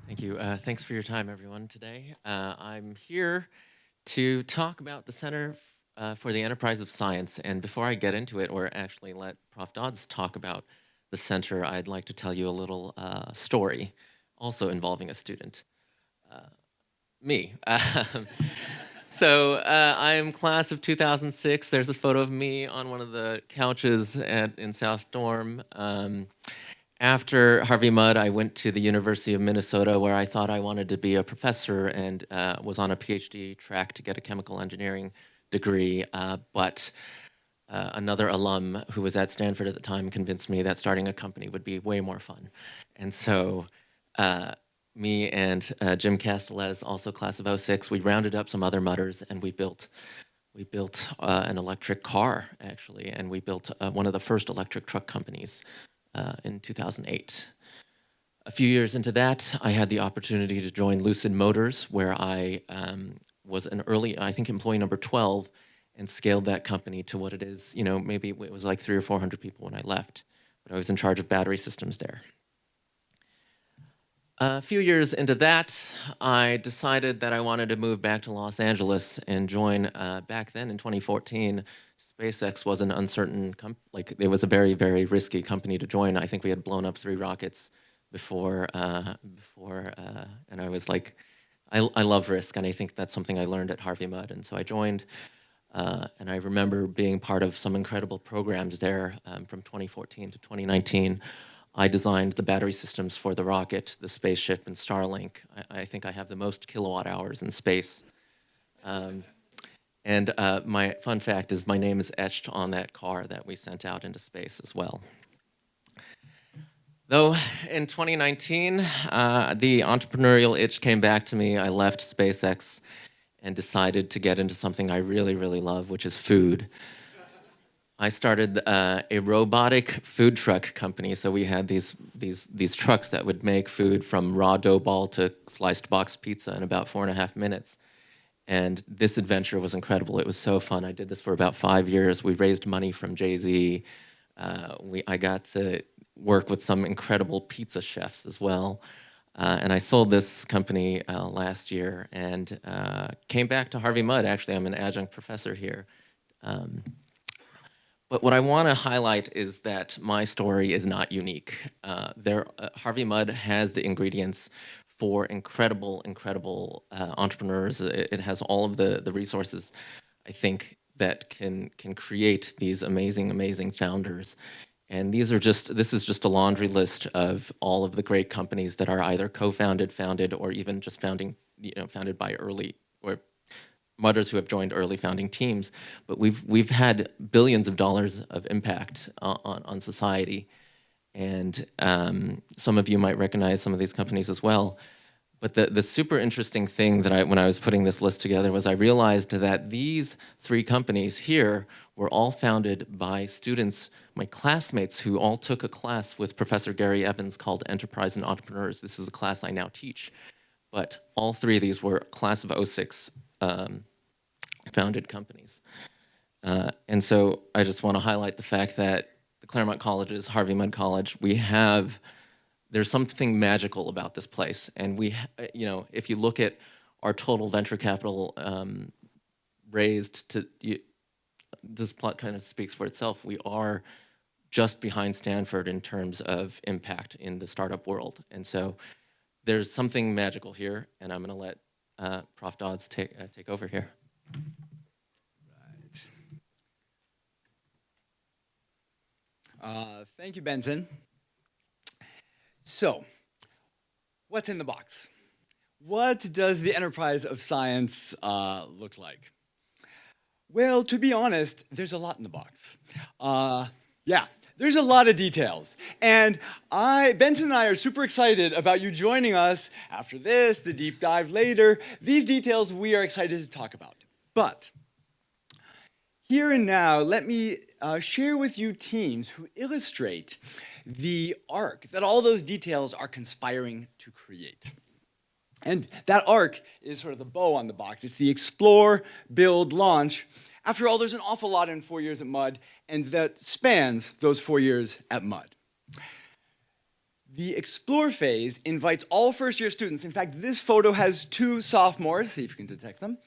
Thank you. Thanks for your time, everyone, today. I'm here to talk about the Center for the Enterprise of Science. And before I get into it, or actually let Prof. Dodds talk about the center, I'd like to tell you a little story, also involving a student, me. I'm class of 2006. There's a photo of me on one of the couches in South Dorm. After Harvey Mudd, I went to the University of Minnesota, where I thought I wanted to be a professor and was on a PhD track to get a chemical engineering degree. But another alum who was at Stanford at the time convinced me that starting a company would be way more fun. And so me and Jim Castellez, also class of '06, we rounded up some other Mudders and we built an electric car, actually, and we built one of the first electric truck companies in 2008. A few years into that, I had the opportunity to join Lucid Motors, where I was an early, I think, employee number 12, and scaled that company to what it is. You know, maybe it was like 300 or 400 people when I left, but I was in charge of battery systems there. A few years into that, I decided that I wanted to move back to Los Angeles and join, back then in 2014, SpaceX was an uncertain, it was a very, very risky company to join. I think we had blown up 3 rockets before, and I was like, I love risk, and I think that's something I learned at Harvey Mudd. And so I joined, and I remember being part of some incredible programs there from 2014 to 2019. I designed the battery systems for the rocket, the spaceship, and Starlink. I think I have the most kilowatt hours in space. My fun fact is my name is etched on that car that we sent out into space as well. Though in 2019, the entrepreneurial itch came back to me. I left SpaceX and decided to get into something I really, really love, which is food. I started a robotic food truck company. So we had these trucks that would make food from raw dough ball to sliced box pizza in about 4.5 minutes. And this adventure was incredible. It was so fun. I did this for about 5 years. We raised money from Jay-Z. I got to work with some incredible pizza chefs as well. And I sold this company last year and came back to Harvey Mudd. Actually, I'm an adjunct professor here. But what I want to highlight is that my story is not unique. Harvey Mudd has the ingredients for incredible, incredible entrepreneurs. It has all of the resources, I think, that can create these amazing, amazing founders. And this is just a laundry list of all of the great companies that are either co-founded, founded, or even just founded by early or Mudders who have joined early founding teams. But we've had billions of dollars of impact on society. And some of you might recognize some of these companies as well. But the super interesting thing that when I was putting this list together was I realized that these 3 companies here were all founded by students, my classmates, who all took a class with Professor Gary Evans called Enterprise and Entrepreneurs. This is a class I now teach. But all 3 of these were class of '06 founded companies. And so I just want to highlight the fact that the Claremont Colleges, Harvey Mudd College, there's something magical about this place. And if you look at our total venture capital raised this plot kind of speaks for itself. We are just behind Stanford in terms of impact in the startup world. And so there's something magical here, and I'm going to let Prof. Dodds take over here. Right. Thank you, Benson. So, what's in the box? What does the enterprise of science look like? Well, to be honest, there's a lot in the box. There's a lot of details. And Benson and I are super excited about you joining us after this, the deep dive later. These details we are excited to talk about. But here and now, let me share with you teams who illustrate the arc that all those details are conspiring to create. And that arc is sort of the bow on the box. It's the explore, build, launch. After all, there's an awful lot in 4 years at Mudd, and that spans those 4 years at Mudd. The Explore phase invites all first-year students. In fact, this photo has 2 sophomores, see if you can detect them,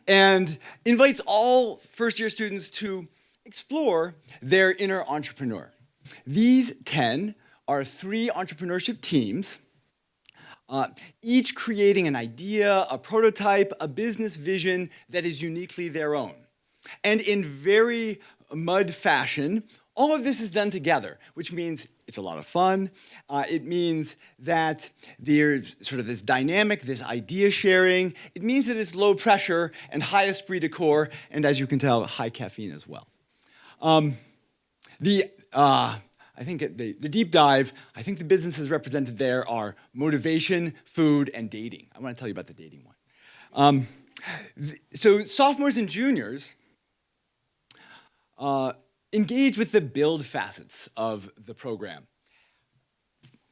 and invites all first-year students to explore their inner entrepreneur. These 10 are 3 entrepreneurship teams, each creating an idea, a prototype, a business vision that is uniquely their own. And in very Mudd fashion, all of this is done together, which means it's a lot of fun. It means that there's sort of this dynamic, this idea sharing. It means that it's low pressure and high esprit de corps, and as you can tell, high caffeine as well. I think the deep dive, I think the businesses represented there are motivation, food, and dating. I want to tell you about the dating one. So sophomores and juniors engage with the build facets of the program.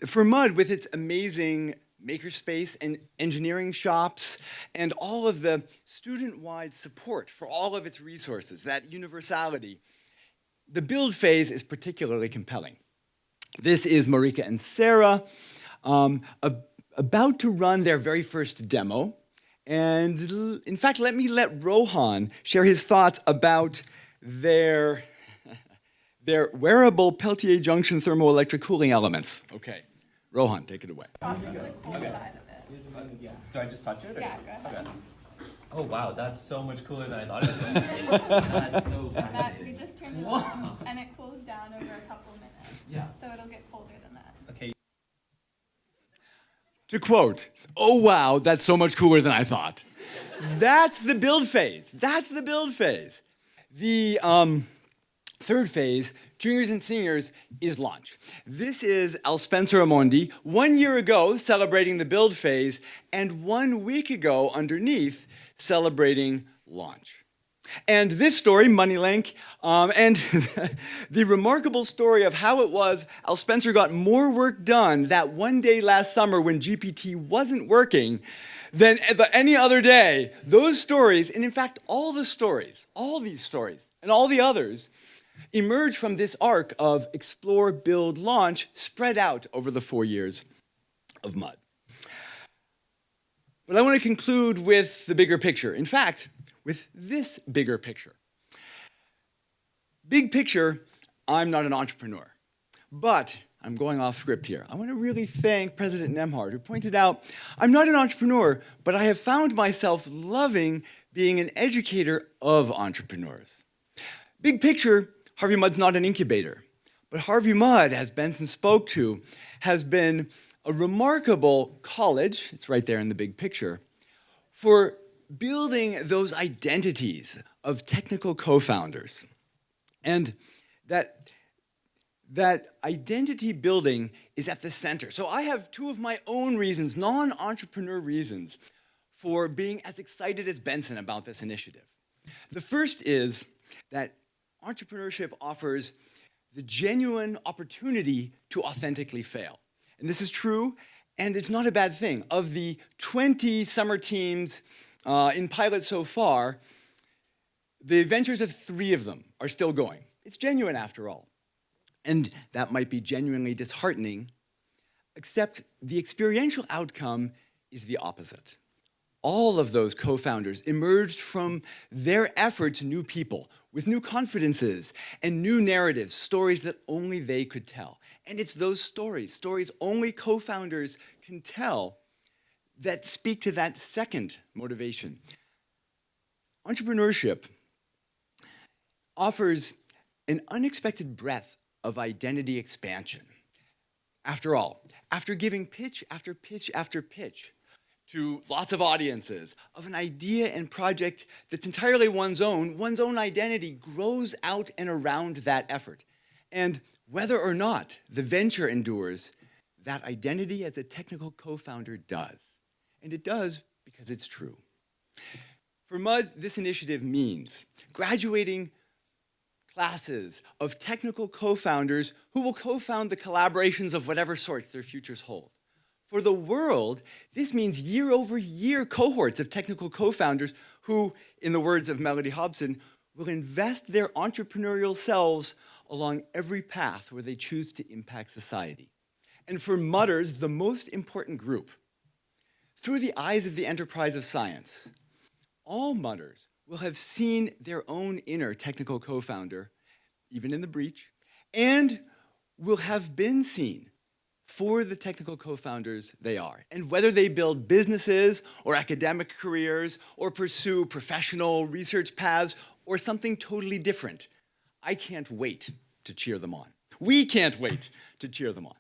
For Mudd, with its amazing makerspace and engineering shops and all of the student-wide support for all of its resources, that universality, the build phase is particularly compelling. This is Marika and Sarah about to run their very first demo. And in fact, let Rohan share his thoughts about their wearable Peltier junction thermoelectric cooling elements. Okay, Rohan, take it away. The cool side of it. Do I just touch it? Or? Yeah, go ahead. Okay. Oh wow, that's so much cooler than I thought it was going to be. That's so That, fascinating. we just turned it on, and it cools down over a couple minutes. Yeah. So it'll get colder than that. Okay. To quote, "Oh wow, that's so much cooler than I thought." That's the build phase. That's the build phase. The third phase, juniors and seniors, is launch. This is Al Spencer Amondi, 1 year ago celebrating the build phase, and 1 week ago underneath celebrating launch. And this story, Moneylink, and the remarkable story of how it was Al Spencer got more work done that one day last summer when GPT wasn't working than any other day. Those stories, and in fact, all these stories, and all the others, emerge from this arc of explore, build, launch, spread out over the 4 years of Mudd. But I want to conclude with the bigger picture. In fact, with this bigger picture. Big picture, I'm not an entrepreneur, but I'm going off script here. I want to really thank President Nemhard, who pointed out, I'm not an entrepreneur, but I have found myself loving being an educator of entrepreneurs. Big picture, Harvey Mudd's not an incubator, but Harvey Mudd, as Benson spoke to, has been a remarkable college, it's right there in the big picture, for building those identities of technical co-founders. And that identity building is at the center. So I have 2 of my own reasons, non-entrepreneur reasons, for being as excited as Benson about this initiative. The first is that entrepreneurship offers the genuine opportunity to authentically fail. And this is true, and it's not a bad thing. Of the 20 summer teams in pilot so far, the ventures of 3 of them are still going. It's genuine after all. And that might be genuinely disheartening, except the experiential outcome is the opposite. All of those co-founders emerged from their efforts new people with new confidences and new narratives, stories that only they could tell. And it's those stories only co-founders can tell, that speak to that second motivation. Entrepreneurship offers an unexpected breadth of identity expansion. After all, after giving pitch after pitch after pitch to lots of audiences of an idea and project that's entirely one's own identity grows out and around that effort. And whether or not the venture endures, that identity as a technical co-founder does. And it does because it's true. For Mudd, this initiative means graduating classes of technical co-founders who will co-found the collaborations of whatever sorts their futures hold. For the world, this means year-over-year cohorts of technical co-founders who, in the words of Melody Hobson, will invest their entrepreneurial selves along every path where they choose to impact society. And for Mudders, the most important group, through the eyes of the enterprise of science, all Mudders will have seen their own inner technical co-founder, even in the breach, and will have been seen for the technical co-founders they are. And whether they build businesses or academic careers or pursue professional research paths or something totally different, I can't wait to cheer them on. We can't wait to cheer them on.